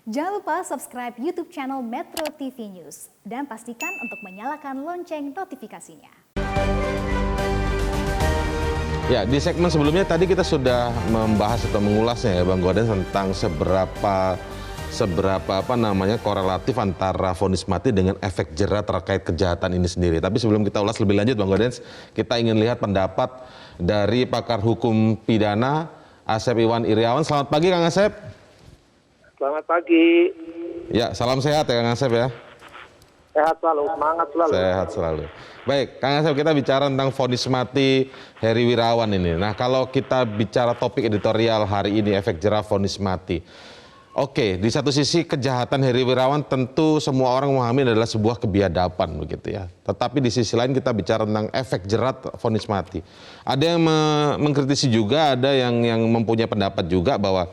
Jangan lupa subscribe YouTube channel Metro TV News dan pastikan untuk menyalakan lonceng notifikasinya. Ya, di segmen sebelumnya tadi kita sudah membahas atau mengulasnya ya Bang Goden tentang seberapa korelatif antara vonis mati dengan efek jera terkait kejahatan ini sendiri. Tapi sebelum kita ulas lebih lanjut Bang Goden, kita ingin lihat pendapat dari pakar hukum pidana Asep Iwan Iriawan. Selamat pagi Kang Asep. Selamat pagi. Ya, salam sehat ya Kang Asep ya. Sehat selalu, semangat selalu. Sehat selalu. Baik, Kang Asep, kita bicara tentang vonis mati Heri Wirawan ini. Nah, kalau kita bicara topik editorial hari ini, efek jera vonis mati. Oke, di satu sisi kejahatan Heri Wirawan tentu semua orang memahami adalah sebuah kebiadaban begitu ya. Tetapi di sisi lain kita bicara tentang efek jerat vonis mati. Ada yang mengkritisi juga, ada yang mempunyai pendapat juga bahwa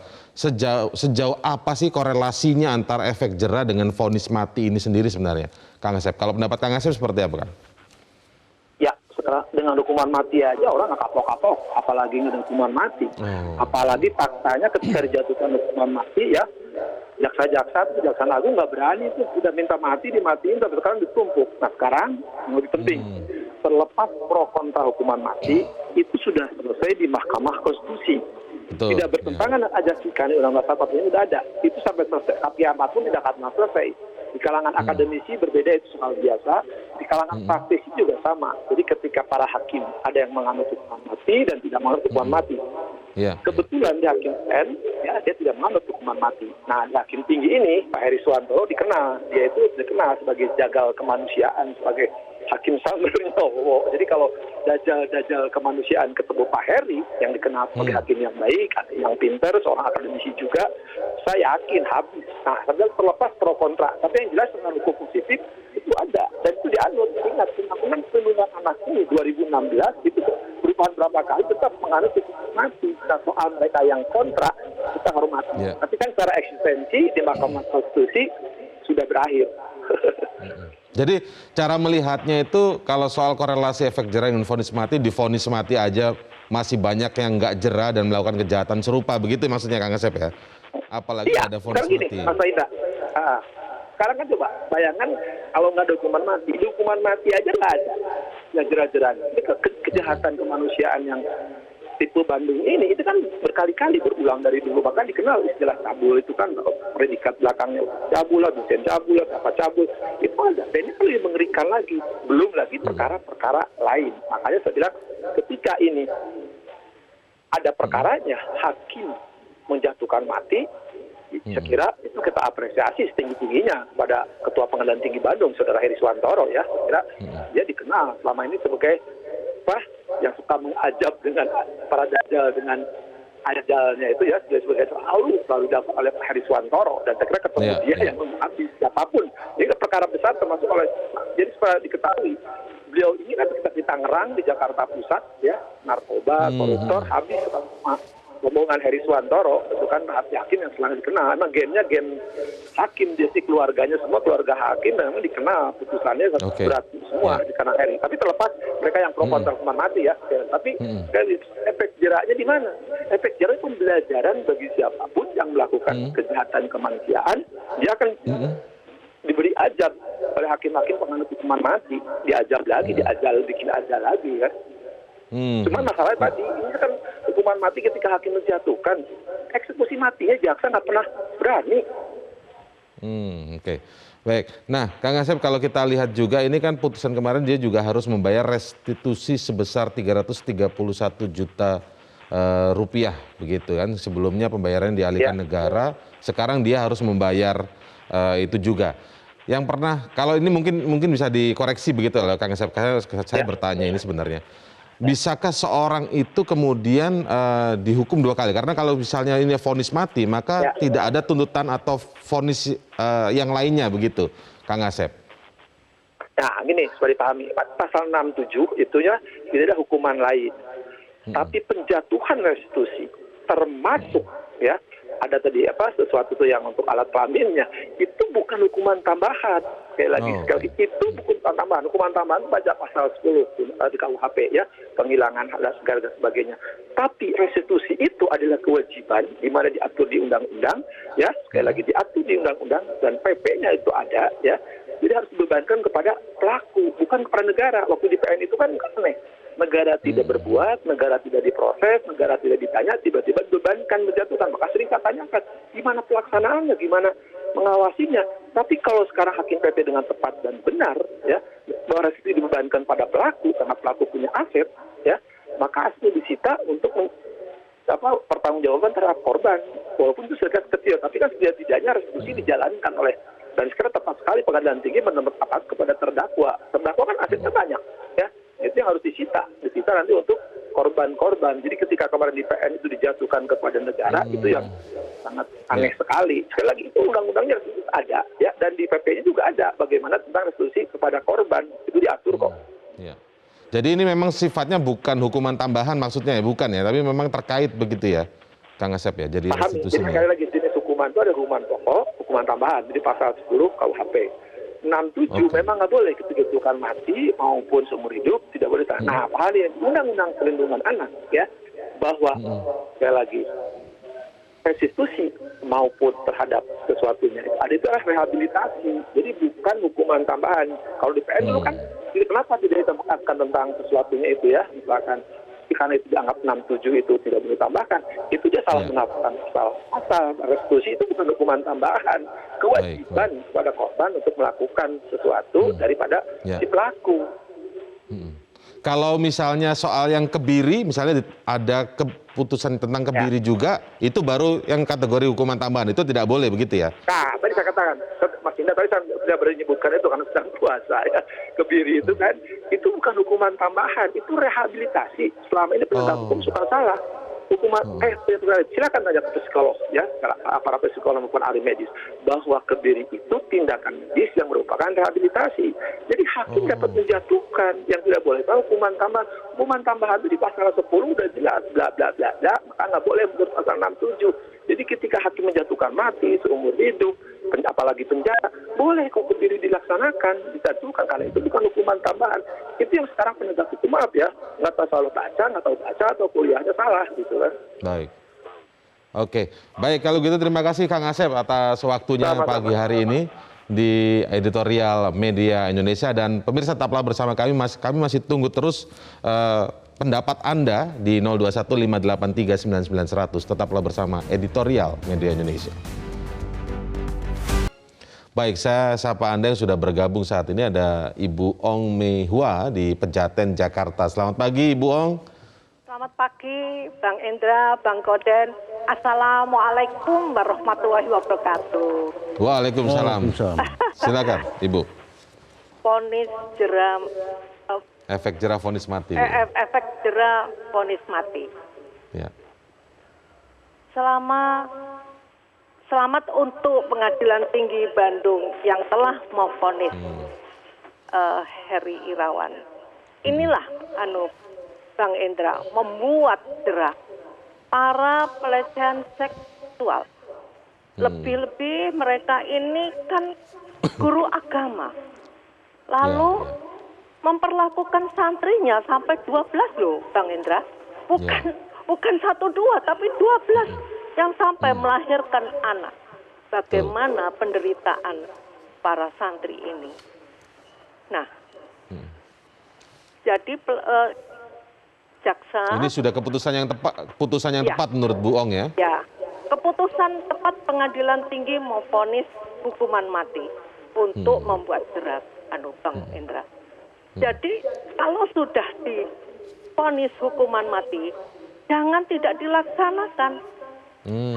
sejauh apa sih korelasinya antara efek jera dengan vonis mati ini sendiri sebenarnya, Kang Asep? Kalau pendapat Kang Asep seperti apa, Kang? Ya, sekarang dengan hukuman mati aja orang nggak kapok-kapok, apalagi dengan hukuman mati. Apalagi faktanya ketika dijatuhkan hukuman mati ya, jaksa agung nggak berani itu, sudah minta mati dimatiin, tapi sekarang ditumpuk. Nah sekarang yang lebih penting, terlepas pro kontra hukuman mati itu sudah selesai di Mahkamah Konstitusi. Betul, tidak bertentangan aja sih kan undang-undang ini udah ada, itu sampai selesai. Tapi amat pun tidak akan selesai. Di kalangan akademisi berbeda, itu soal biasa. Di kalangan praktisi juga sama. Jadi ketika para hakim ada yang menganut hukuman mati dan tidak menganut hukuman mati. Kebetulan di hakim N, ya dia tidak menganut hukuman mati. Nah, di hakim tinggi ini Pak Heri Suwantoro dikenal, dia itu dikenal sebagai jagal kemanusiaan, sebagai hakim Sambernowo. Jadi kalau dajal kemanusiaan ketemu Pak Heri yang dikenal sebagai hakim yang baik, yang pintar, seorang akademisi juga, saya yakin habis. Nah, sebenarnya terlepas pro kontra, tapi yang jelas dengan hukum positif itu ada dan itu dianut. Ingat, undang-undang perlindungan anak ini 2016 itu perubahan berapa kali tetap menganut hukuman mati. Nah, soal mereka yang kontra kita hormati. Tapi kan secara eksistensi di Mahkamah Konstitusi sudah berakhir. Jadi cara melihatnya itu kalau soal korelasi efek jera dengan vonis mati, di vonis mati aja masih banyak yang nggak jera dan melakukan kejahatan serupa, begitu maksudnya Kang Asep ya? Apalagi iya, ada vonis gini, mati. Mas Indra. Sekarang kan coba bayangkan kalau nggak ada hukuman mati aja nggak ada yang jera-jeranya. Kejahatan kemanusiaan yang tipe Bandung ini itu kan berkali-kali berulang dari dulu, bahkan dikenal istilah cabul itu kan predikat belakangnya cabul lah, dosen cabul lah, apa cabul itu ada. Dan ini lebih mengerikan lagi, belum lagi perkara-perkara lain. Makanya saya bilang ketika ini ada perkaranya hakim menjatuhkan mati, saya kira itu kita apresiasi setinggi-tingginya pada Ketua Pengadilan Tinggi Bandung, Saudara Heri Suwantoro ya. Saya kira dia dikenal selama ini sebagai yang suka mengajab dengan para dajal dengan ajalnya itu ya, sebagai selalu dapat oleh Pak Heri Suwantoro, dan saya kira ketemu dia yang menghabis siapapun. Ini perkara besar termasuk oleh, jadi supaya diketahui beliau ini kan kita di Tangerang, di Jakarta Pusat ya, narkoba, koruptor, habis sama rombongan Heri Suwantoro, itu kan hakim yang selalu dikenal. Emang gennya gen hakim, jadi keluarganya semua keluarga hakim memang dikenal, putusannya berat semua di kanan Heri. Tapi terlepas mereka yang pro kontra hukuman mati ya, tapi dari efek jeraknya di mana? Efek jerak itu pembelajaran bagi siapapun yang melakukan kejahatan kemanusiaan, dia akan diberi ajab oleh hakim-hakim penganut hukuman mati, diajab lagi, bikin ajal lagi ya. Cuma masalahnya tadi, ini kan hukuman mati ketika hakim menjatuhkan, eksekusi matinya jaksa nggak pernah berani. Oke. Baik. Nah, Kang Asep, kalau kita lihat juga ini kan putusan kemarin dia juga harus membayar restitusi sebesar 331 juta rupiah begitu kan. Sebelumnya pembayaran dialihkan negara, sekarang dia harus membayar itu juga. Yang pernah, kalau ini mungkin bisa dikoreksi begitu loh Kang Asep, karena saya bertanya ini sebenarnya. Bisakah seorang itu kemudian dihukum dua kali? Karena kalau misalnya ini vonis mati, maka tidak ada tuntutan atau vonis yang lainnya begitu, Kang Asep. Nah, gini, supaya dipahami, pasal 67 itunya tidak ada hukuman lain. Tapi penjatuhan restitusi termasuk ya ada tadi sesuatu tuh yang untuk alat kelaminnya, itu bukan hukuman tambahan. Sekali lagi itu bukan tambahan. Hukuman tambahan baca pasal 10 di KUHP ya, penghilangan hak dan segala dan sebagainya. Tapi restitusi itu adalah kewajiban di mana diatur di undang-undang ya, sekali lagi diatur di undang-undang dan PP-nya itu ada ya. Jadi harus dibebankan kepada pelaku, bukan kepada negara. Waktu di PN itu kan aneh. Negara tidak berbuat, negara tidak diproses, negara tidak ditanya, tiba-tiba dibebankan, menjatuhkan. Maka sering saya tanyakan, gimana pelaksanaannya, gimana mengawasinya. Tapi kalau sekarang hakim PP dengan tepat dan benar, ya, bahwa restitusi dibebankan pada pelaku, karena pelaku punya aset, ya, maka asetnya disita untuk pertanggungjawaban terhadap korban. Walaupun itu sedikit kecil, tapi kan setidaknya restitusi dijalankan oleh, dan sekarang tepat sekali pengadilan tinggi menetapkan kepada terdakwa. Terdakwa kan asetnya banyak, ya. Itu yang harus disita nanti untuk korban-korban. Jadi ketika kemarin di PN itu dijatuhkan kepada negara, itu yang sangat aneh sekali. Sekali lagi itu undang-undangnya ada, ya, dan di PP-nya juga ada bagaimana tentang restitusi kepada korban, itu diatur kok. Ya. Jadi ini memang sifatnya bukan hukuman tambahan maksudnya ya, bukan ya, tapi memang terkait begitu ya, Kang Asep ya. Jadi Paham, jadi sekali lagi jenis hukuman itu ada hukuman pokok, hukuman tambahan, jadi pasal 10 KUHP. 67 memang nggak boleh ketika hukuman mati maupun seumur hidup tidak boleh. Nah, hal yang undang-undang perlindungan anak ya, bahwa sekali lagi restitusi maupun terhadap sesuatunya ada itu adalah rehabilitasi. Jadi bukan hukuman tambahan. Kalau di PN dulu kan, jadi kenapa tidak ditambahkan tentang sesuatunya itu ya, misalkan karena itu dianggap 67 itu tidak boleh tambahkan, itu dia salah menafsirkan pasal restitusi itu bukan hukuman tambahan, kewajiban kepada korban untuk melakukan sesuatu daripada si pelaku. Kalau misalnya soal yang kebiri, misalnya ada keputusan tentang kebiri juga, itu baru yang kategori hukuman tambahan, itu tidak boleh begitu ya? Nah, tadi saya katakan, Mas Indah tadi saya sudah menyebutkan itu karena sedang puasa ya. Kebiri itu kan, itu bukan hukuman tambahan, itu rehabilitasi. Selama ini penegak hukum suka salah. Hukuman, silakan tanya ke psikolog ya, para psikolog maupun ahli medis, bahwa kebiri itu tindakan medis yang merupakan rehabilitasi. Jadi hakim dapat menjatuhkan yang tidak boleh tahu hukuman tambahan. Hukuman tambahan itu di pasal 10 udah jelas, bla bla bla bla, maka nggak boleh menurut pasal 67. Jadi ketika hakim menjatuhkan mati, seumur hidup, apalagi penjara, boleh kok kebiri dilaksanakan, dijatuhkan, karena itu bukan hukuman tambahan. Itu yang sekarang penegak hukum, maaf ya, nggak tahu selalu baca, nggak tahu baca, atau kuliahnya salah gitu kan. Baik. Oke, baik kalau gitu terima kasih Kang Asep atas waktunya pagi hari ini di editorial Media Indonesia, dan pemirsa tetaplah bersama kami, kami masih tunggu terus pendapat Anda di 0215839900. Tetaplah bersama editorial Media Indonesia. Baik, saya sapa Anda yang sudah bergabung saat ini. Ada Ibu Ong Mehua di Pejaten, Jakarta. Selamat pagi, Ibu Ong. Selamat pagi, Bang Indra, Bang Koden. Assalamualaikum warahmatullahi wabarakatuh. Waalaikumsalam. Silakan, Ibu. Vonis jeram. Efek jerah vonis mati. Efek jerah vonis mati. Ya. Selamat untuk Pengadilan Tinggi Bandung yang telah memvonis Heri Irawan. Inilah Bang Indra, membuat jerah para pelecehan seksual. Lebih-lebih mereka ini kan guru agama. Lalu memperlakukan santrinya sampai 12 loh, Bang Indra. Bukan 1-2 tapi 12 yang sampai melahirkan anak. Bagaimana penderitaan para santri ini. Nah, jadi jaksa. Ini sudah keputusan yang tepat menurut Bu Ong ya? Ya, keputusan tepat Pengadilan Tinggi memvonis hukuman mati untuk membuat jerah Bang Indra. Jadi kalau sudah divonis hukuman mati, jangan tidak dilaksanakan,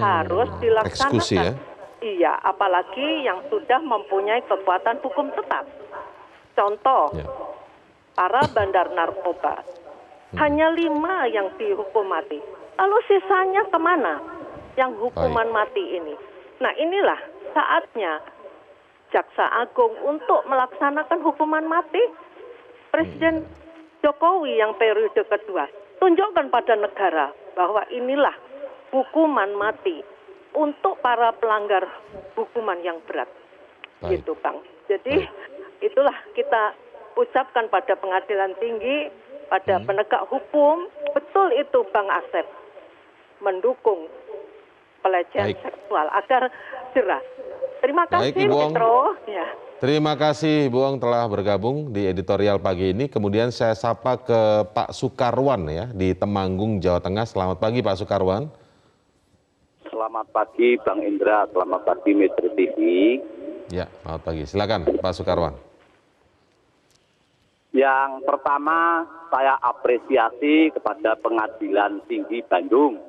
harus dilaksanakan. Eksekusi ya? Iya, apalagi yang sudah mempunyai kekuatan hukum tetap. Contoh, para bandar narkoba, hanya 5 yang dihukum mati. Lalu sisanya kemana yang hukuman mati ini? Nah, inilah saatnya Jaksa Agung untuk melaksanakan hukuman mati. Presiden Jokowi yang periode kedua tunjukkan pada negara bahwa inilah hukuman mati untuk para pelanggar hukuman yang berat. Baik. Gitu, Bang. Jadi itulah kita ucapkan pada pengadilan tinggi, pada penegak hukum, betul itu Bang Asep, mendukung pelecehan seksual agar jelas. Terima Baik, kasih, Ibu Ong. Metro. Ya. Terima kasih Ibu Ong telah bergabung di editorial pagi ini. Kemudian saya sapa ke Pak Sukarwan ya di Temanggung, Jawa Tengah. Selamat pagi Pak Sukarwan. Selamat pagi Bang Indra, selamat pagi Metro TV. Ya, selamat pagi. Silakan Pak Sukarwan. Yang pertama saya apresiasi kepada Pengadilan Tinggi Bandung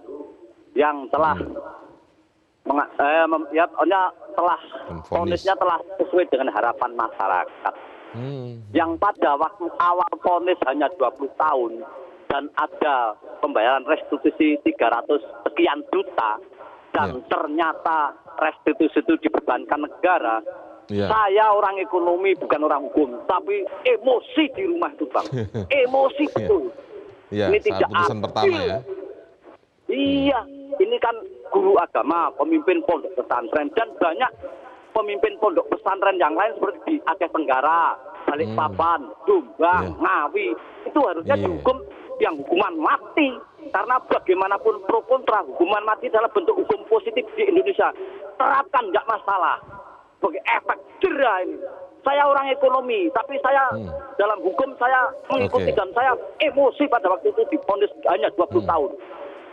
yang telah vonisnya telah sesuai dengan harapan masyarakat. Yang pada waktu awal vonis hanya 20 tahun dan ada pembayaran restitusi 300 sekian juta dan ternyata restitusi itu dibebankan negara. Saya orang ekonomi bukan orang hukum, tapi emosi di rumah itu Bang. Emosi betul. Ini tidak putusan pertama ya. Iya, ini kan guru agama, pemimpin pondok pesantren, dan banyak pemimpin pondok pesantren yang lain seperti di Aceh Tenggara, Balikpapan, Jombang, Ngawi, itu harusnya dihukum yang hukuman mati. Karena bagaimanapun pro kontra, hukuman mati adalah bentuk hukum positif di Indonesia. Terapkan nggak masalah. Sebagai efek jera ini. Saya orang ekonomi, tapi saya dalam hukum saya mengikuti dan saya emosi pada waktu itu divonis hanya 20 tahun.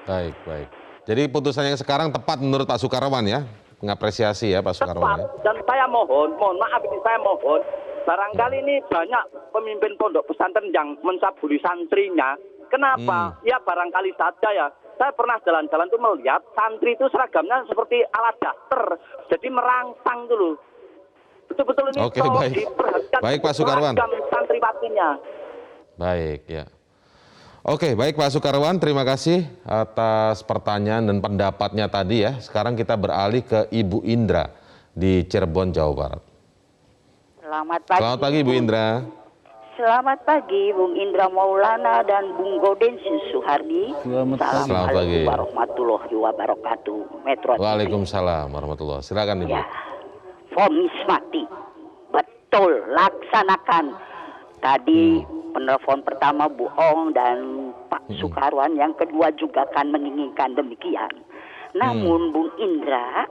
Baik, baik. Jadi putusan yang sekarang tepat menurut Pak Sukarwan ya? Mengapresiasi ya Pak Sukarwan ya? Dan saya mohon maaf ini saya mohon, barangkali ini banyak pemimpin pondok pesantren yang mencabuli santrinya. Kenapa? Ya barangkali saja ya. Saya pernah jalan-jalan tuh melihat santri itu seragamnya seperti ala daster, jadi merangsang dulu. Betul-betul ini baik. Diperhatikan Baik Pak Sukarwan. Santriwatinya. Baik ya. Oke, baik Pak Sukarwan, terima kasih atas pertanyaan dan pendapatnya tadi ya. Sekarang kita beralih ke Ibu Indra di Cirebon, Jawa Barat. Selamat pagi. Selamat pagi Ibu Indra. Selamat pagi Bung Indra Maulana dan Bung Gaudensius Suhardi. Selamat pagi. Assalamualaikum warahmatullahi wabarakatuh. Metro TV. Waalaikumsalam warahmatullahi. Silakan Ibu. Ya, vonis mati. Betul, laksanakan. Tadi penelpon pertama Bu Ong dan Pak Sukarwan, yang kedua juga kan menginginkan demikian. Namun Bung Indra,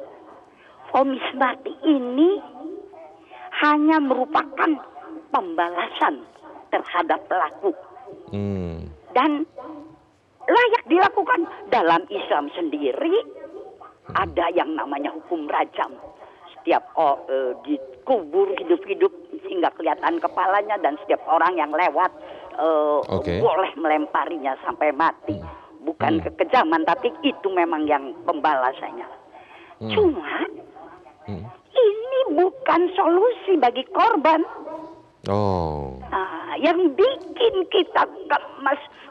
vonis mati ini hanya merupakan pembalasan terhadap pelaku. Dan layak dilakukan. Dalam Islam sendiri ada yang namanya hukum rajam. Setiap dikubur hidup-hidup sehingga kelihatan kepalanya, dan setiap orang yang lewat boleh melemparinya sampai mati. Bukan kekejaman, tapi itu memang yang pembalasannya. Cuma ini bukan solusi bagi korban. Nah, yang bikin kita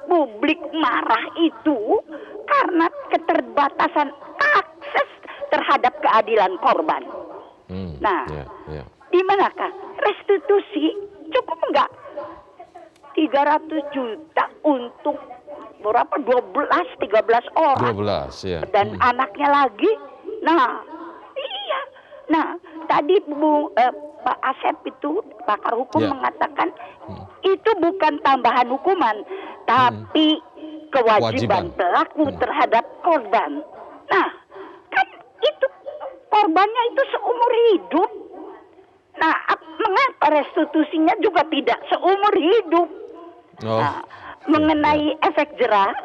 publik marah itu karena keterbatasan akses terhadap keadilan korban. Nah, di manakah restitusi cukup enggak? 300 juta untuk berapa? 13 orang. 12 ya. Dan anaknya lagi. Nah, iya. Nah, tadi Pak Asep itu pakar hukum mengatakan itu bukan tambahan hukuman, tapi kewajiban pelaku terhadap korban. Nah, kan itu korbannya itu seumur hidup. Nah, mengapa restitusinya juga tidak seumur hidup? Nah, mengenai efek jera,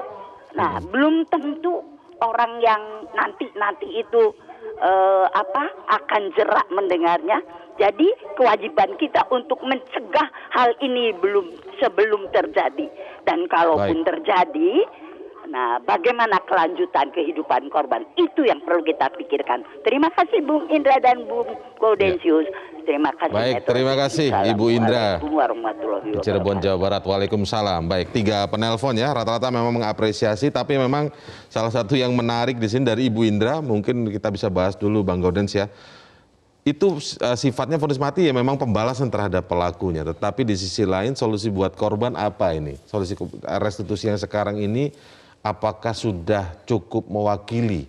nah belum tentu orang yang nanti itu akan jerak mendengarnya. Jadi kewajiban kita untuk mencegah hal ini sebelum terjadi. Dan kalaupun terjadi, nah bagaimana kelanjutan kehidupan korban? Itu yang perlu kita pikirkan. Terima kasih Bung Indra dan Bung Gaudensius. Terima kasih. Baik, terima kasih Ibu Indra. Di Cirebon, Jawa Barat. Waalaikumsalam. Baik, 3 penelpon ya, rata-rata memang mengapresiasi, tapi memang salah satu yang menarik di sini dari Ibu Indra, mungkin kita bisa bahas dulu Bang Gaudens ya. Itu sifatnya vonis mati ya memang pembalasan terhadap pelakunya, tetapi di sisi lain solusi buat korban apa ini? Solusi restitusi yang sekarang ini apakah sudah cukup mewakili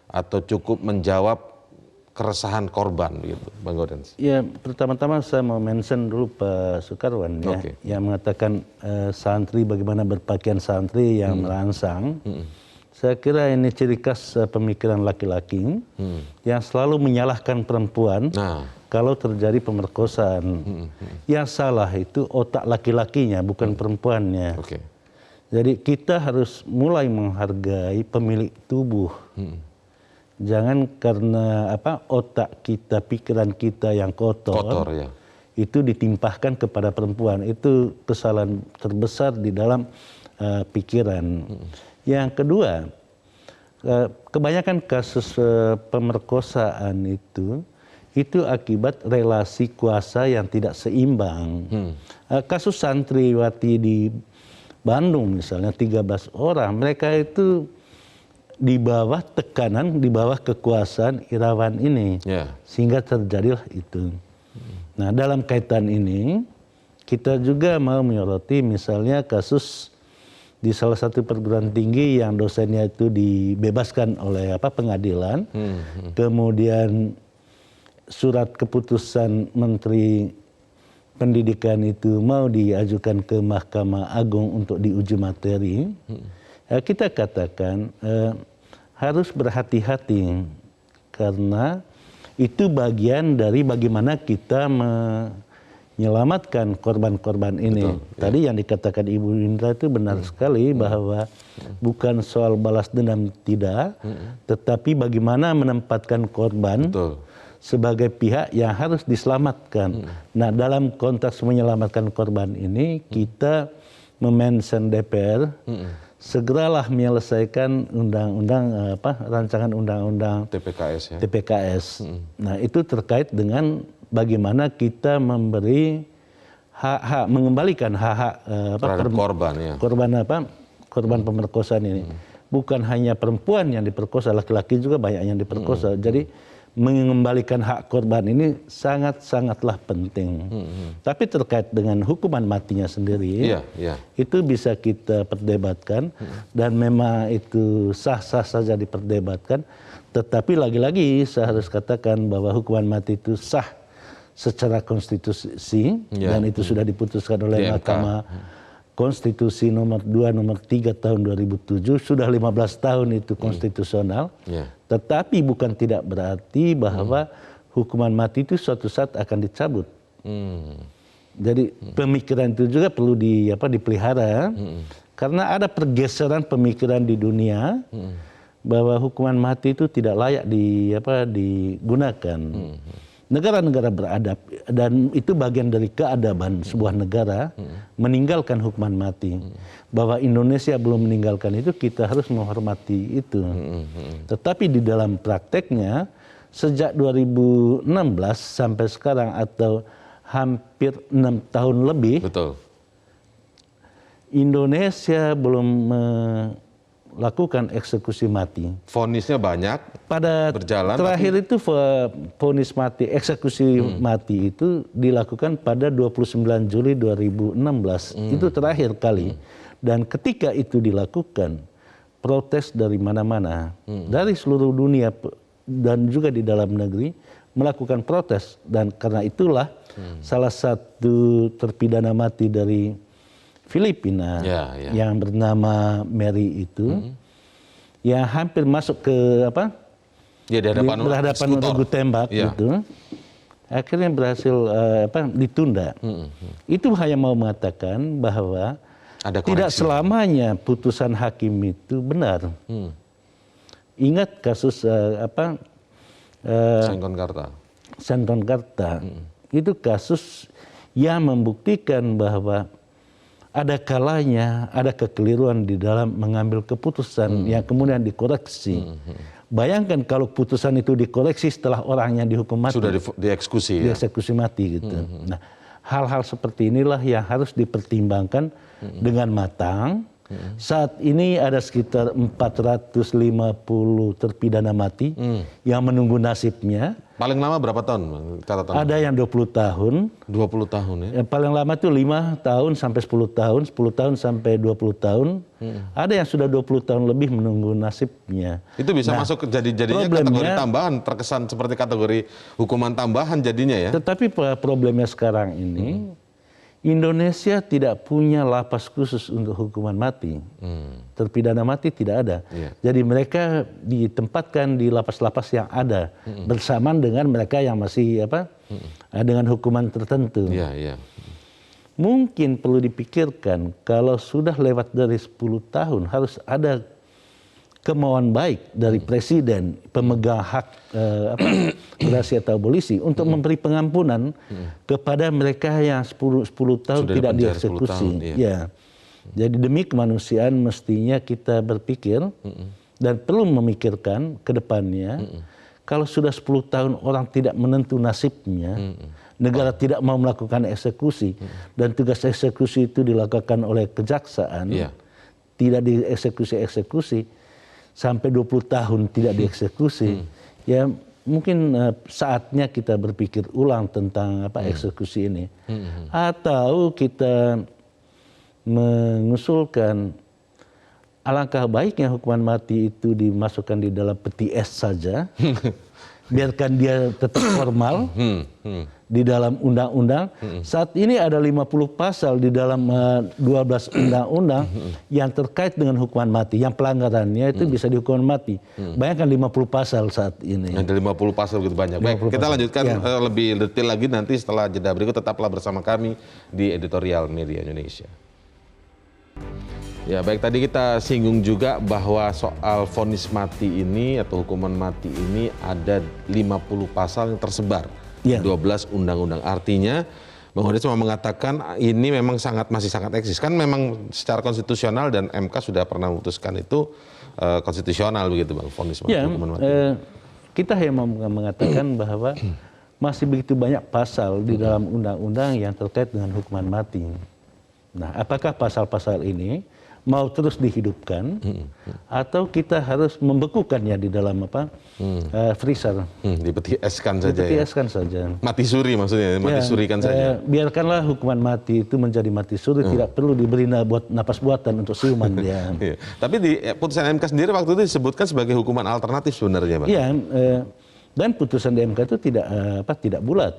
atau cukup menjawab keresahan korban begitu, Bang Gaudens? Ya, pertama-tama saya mau mention dulu Pak Soekarwan ya, yang mengatakan santri bagaimana berpakaian santri yang merangsang. Saya kira ini ciri khas pemikiran laki-laki yang selalu menyalahkan perempuan kalau terjadi pemerkosaan. Yang salah itu otak laki-lakinya, bukan perempuannya. Jadi kita harus mulai menghargai pemilik tubuh. Jangan karena otak kita, pikiran kita yang kotor itu ditimpahkan kepada perempuan. Itu kesalahan terbesar di dalam pikiran. Yang kedua, kebanyakan kasus pemerkosaan itu akibat relasi kuasa yang tidak seimbang. Kasus santriwati di Bandung misalnya 13 orang, mereka itu di bawah tekanan, di bawah kekuasaan Irawan ini, sehingga terjadilah itu. Nah, dalam kaitan ini kita juga mau menyoroti misalnya kasus di salah satu perguruan tinggi yang dosennya itu dibebaskan oleh pengadilan, kemudian surat keputusan Menteri Pendidikan itu mau diajukan ke Mahkamah Agung untuk diuji materi. Kita katakan harus berhati-hati karena itu bagian dari bagaimana kita menyelamatkan korban-korban ini. Tadi yang dikatakan Ibu Indra itu benar sekali bahwa bukan soal balas dendam tidak, tetapi bagaimana menempatkan korban sebagai pihak yang harus diselamatkan. Nah, dalam konteks menyelamatkan korban ini kita memention DPR segeralah menyelesaikan rancangan undang-undang TPKS. Nah, itu terkait dengan bagaimana kita memberi hak-hak, mengembalikan hak-hak korban pemerkosaan ini. Bukan hanya perempuan yang diperkosa, laki-laki juga banyak yang diperkosa. Jadi mengembalikan hak korban ini sangat-sangatlah penting. Tapi terkait dengan hukuman matinya sendiri, itu bisa kita perdebatkan dan memang itu sah-sah saja diperdebatkan. Tetapi lagi-lagi saya harus katakan bahwa hukuman mati itu sah secara konstitusi dan itu sudah diputuskan oleh Mahkamah Konstitusi nomor 2 nomor 3 tahun 2007, sudah 15 tahun itu konstitusional. Tetapi bukan tidak berarti bahwa hukuman mati itu suatu saat akan dicabut. Jadi pemikiran itu juga perlu dipelihara karena ada pergeseran pemikiran di dunia bahwa hukuman mati itu tidak layak digunakan. Negara-negara beradab dan itu bagian dari keadaban sebuah negara meninggalkan hukuman mati. Bahwa Indonesia belum meninggalkan itu, kita harus menghormati itu. Tetapi di dalam prakteknya sejak 2016 sampai sekarang atau hampir 6 tahun lebih, Indonesia belum melakukan eksekusi mati. Vonisnya banyak, pada berjalan. Terakhir itu vonis mati, eksekusi mati itu dilakukan pada 29 Juli 2016. Itu terakhir kali. Dan ketika itu dilakukan, protes dari mana-mana, dari seluruh dunia dan juga di dalam negeri melakukan protes. Dan karena itulah salah satu terpidana mati dari Filipina yang bernama Mary itu yang hampir masuk ke berhadapan regu tembak gitu, akhirnya berhasil ditunda. Itu hanya mau mengatakan bahwa tidak selamanya putusan hakim itu benar. Ingat kasus Sengkonkarta. Itu kasus yang membuktikan bahwa ada kalanya ada kekeliruan di dalam mengambil keputusan yang kemudian dikoreksi. Bayangkan kalau putusan itu dikoreksi setelah orang yang dihukum mati. Sudah dieksekusi ya? Dieksekusi mati gitu. Nah, hal-hal seperti inilah yang harus dipertimbangkan dengan matang. Saat ini ada sekitar 450 terpidana mati yang menunggu nasibnya. Paling lama berapa tahun Bang, catatan? Ada yang 20 tahun. 20 tahun ya? Yang paling lama itu 5 tahun sampai 10 tahun, 10 tahun sampai 20 tahun. Ada yang sudah 20 tahun lebih menunggu nasibnya. Itu bisa masuk jadinya kategori tambahan, terkesan seperti kategori hukuman tambahan jadinya ya? Tetapi problemnya sekarang ini, Indonesia tidak punya lapas khusus untuk hukuman mati. Terpidana mati tidak ada. Jadi mereka ditempatkan di lapas-lapas yang ada bersamaan dengan mereka yang masih dengan hukuman tertentu. Mungkin perlu dipikirkan kalau sudah lewat dari 10 tahun harus ada kemauan baik dari presiden, pemegang hak gerasi atau abolisi untuk memberi pengampunan kepada mereka yang 10 tahun sudah tidak dieksekusi. Jadi demi kemanusiaan mestinya kita berpikir dan perlu memikirkan ke depannya kalau sudah 10 tahun orang tidak menentu nasibnya, negara tidak mau melakukan eksekusi dan tugas eksekusi itu dilakukan oleh kejaksaan, tidak dieksekusi sampai 20 tahun tidak dieksekusi, ya mungkin saatnya kita berpikir ulang tentang eksekusi ini. Atau kita mengusulkan alangkah baiknya hukuman mati itu dimasukkan di dalam peti es saja, biarkan dia tetap formal di dalam undang-undang. Saat ini ada 50 pasal di dalam 12 undang-undang yang terkait dengan hukuman mati. Yang pelanggarannya itu bisa dihukum mati. Bayangkan 50 pasal saat ini. Ada 50 pasal begitu banyak. Baik, kita lanjutkan lebih detail lagi nanti setelah jeda berikut. Tetaplah bersama kami di Editorial Media Indonesia. Ya baik, tadi kita singgung juga bahwa soal vonis mati ini atau hukuman mati ini ada 50 pasal yang tersebar 12 undang-undang. Artinya Bang Hodai cuma mengatakan ini memang masih sangat eksis. Kan memang secara konstitusional dan MK sudah pernah memutuskan itu konstitusional begitu Bang, vonis mati, hukuman mati. Kita hanya mengatakan bahwa masih begitu banyak pasal di dalam undang-undang yang terkait dengan hukuman mati. Nah, apakah pasal-pasal ini mau terus dihidupkan atau kita harus membekukannya di dalam freezer, dipetieskan saja. Dipetieskan saja. Mati suri maksudnya, mati surikan saja. Biarkanlah hukuman mati itu menjadi mati suri, tidak perlu diberi napas buatan untuk siuman dia. Tapi di putusan MK sendiri waktu itu disebutkan sebagai hukuman alternatif sebenarnya, Pak. Iya, dan putusan di MK itu tidak bulat.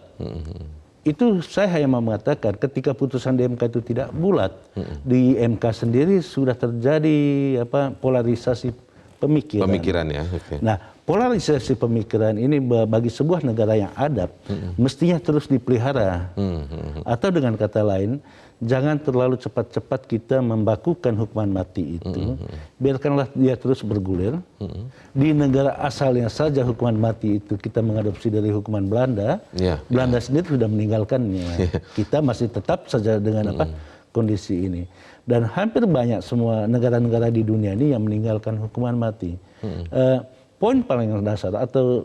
Itu saya hanya mau mengatakan ketika putusan di MK itu tidak bulat, di MK sendiri sudah terjadi polarisasi pemikiran. Pemikiran ya. Nah, polarisasi pemikiran ini bagi sebuah negara yang adab mestinya terus dipelihara. Atau dengan kata lain, jangan terlalu cepat-cepat kita membakukan hukuman mati itu. Biarkanlah dia terus bergulir. Di negara asalnya saja hukuman mati itu kita mengadopsi dari hukuman Belanda. Belanda sendiri sudah meninggalkannya. Kita masih tetap saja dengan kondisi ini. Dan hampir banyak semua negara-negara di dunia ini yang meninggalkan hukuman mati. Poin paling dasar atau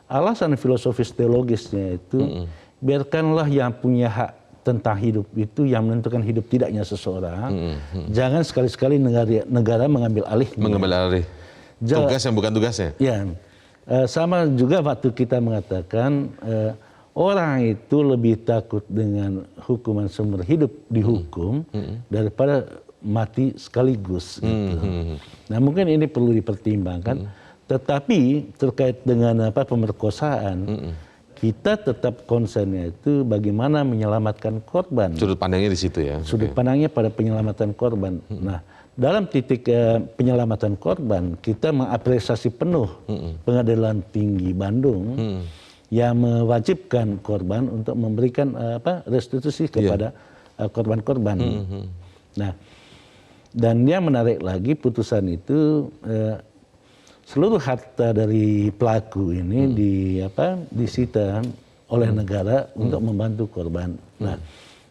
alasan filosofis teologisnya itu biarkanlah yang punya hak tentang hidup itu yang menentukan hidup tidaknya seseorang. Jangan sekali-sekali negara mengambil alih. Mengambil alih. Tugas yang bukan tugasnya. Ya. Sama juga waktu kita mengatakan orang itu lebih takut dengan hukuman seumur hidup dihukum daripada mati sekaligus. Gitu. Nah mungkin ini perlu dipertimbangkan. Tetapi terkait dengan pemerkosaan, kita tetap konsennya itu bagaimana menyelamatkan korban. Sudut pandangnya di situ ya. Sudut pandangnya pada penyelamatan korban. Nah, dalam titik penyelamatan korban, kita mengapresiasi penuh Pengadilan Tinggi Bandung yang mewajibkan korban untuk memberikan restitusi kepada korban-korban. Nah, dan yang menarik lagi putusan itu seluruh harta dari pelaku ini disita oleh negara untuk membantu korban. Nah,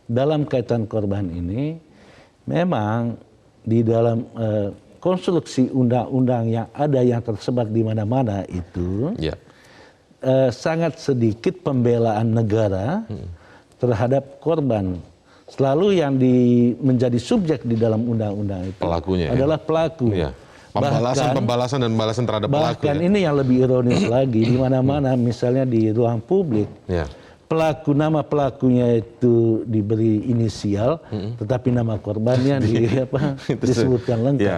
dalam kaitan korban ini, memang di dalam konstruksi undang-undang yang ada yang tersebar di mana-mana itu sangat sedikit pembelaan negara terhadap korban. Selalu yang menjadi subjek di dalam undang-undang itu adalah pelaku. Pembalasan terhadap pelaku. Bahkan ini yang lebih ironis lagi, di mana-mana misalnya di ruang publik, nama pelakunya itu diberi inisial, tetapi nama korbannya disebutkan lengkap.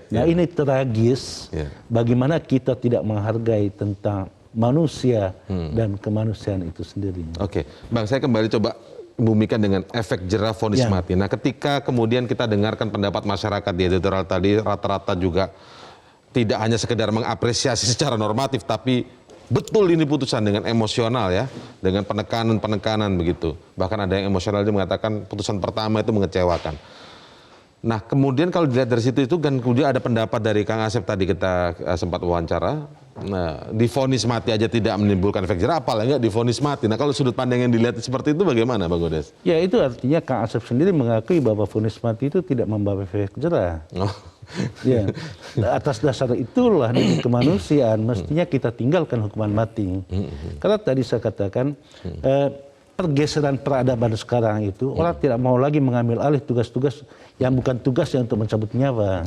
Nah ini tragis, bagaimana kita tidak menghargai tentang manusia dan kemanusiaan itu sendiri. Oke, Bang, saya kembali coba bumikan dengan efek jerah vonis mati. Nah, ketika kemudian kita dengarkan pendapat masyarakat di editorial tadi, rata-rata juga tidak hanya sekedar mengapresiasi secara normatif, tapi betul ini putusan dengan emosional ya, dengan penekanan begitu. Bahkan ada yang emosional dia mengatakan putusan pertama itu mengecewakan. Nah, kemudian kalau dilihat dari situ itu kan kemudian ada pendapat dari Kang Asep tadi kita sempat wawancara. Nah, divonis mati aja tidak menimbulkan efek jerah, apalagi nggak divonis mati. Nah, kalau sudut pandang yang dilihat seperti itu bagaimana, Bang Godes? Ya, itu artinya Kang Asep sendiri mengakui bahwa vonis mati itu tidak membawa efek jerah. Ya, atas dasar itulah di kemanusiaan mestinya kita tinggalkan hukuman mati. Karena tadi saya katakan pergeseran peradaban sekarang itu orang tidak mau lagi mengambil alih tugas-tugas yang bukan tugasnya untuk mencabut nyawa.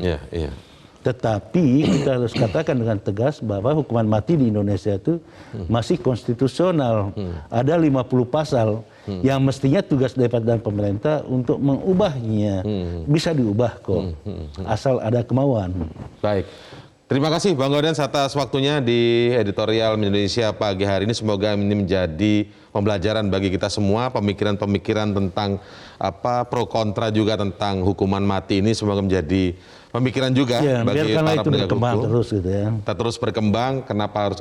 Tetapi kita harus katakan dengan tegas bahwa hukuman mati di Indonesia itu masih konstitusional. Ada 50 pasal yang mestinya tugas daripada pemerintah untuk mengubahnya. Bisa diubah kok, asal ada kemauan. Baik. Terima kasih Bang Gaudens atas waktunya di editorial Indonesia pagi hari ini. Semoga ini menjadi pembelajaran bagi kita semua, pemikiran-pemikiran tentang pro kontra juga tentang hukuman mati ini semoga menjadi pemikiran juga bagi para penegak hukum. Terus gitu ya. Kita terus berkembang,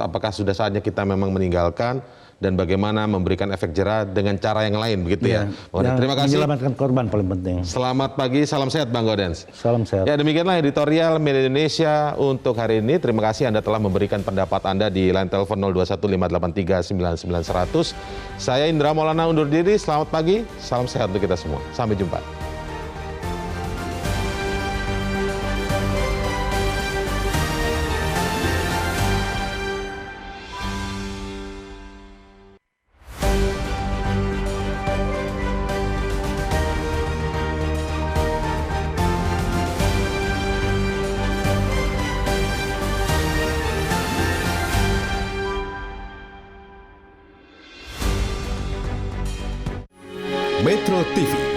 apakah sudah saatnya kita memang meninggalkan dan bagaimana memberikan efek jerah dengan cara yang lain begitu ya. Terima kasih. Menyelamatkan korban paling penting. Selamat pagi, salam sehat Bang Gaudens. Salam sehat. Ya, demikianlah editorial Media Indonesia untuk hari ini. Terima kasih Anda telah memberikan pendapat Anda di line telepon 0215839900. Saya Indra Maulana undur diri. Selamat pagi, salam sehat untuk kita semua. Sampai jumpa. Metro TV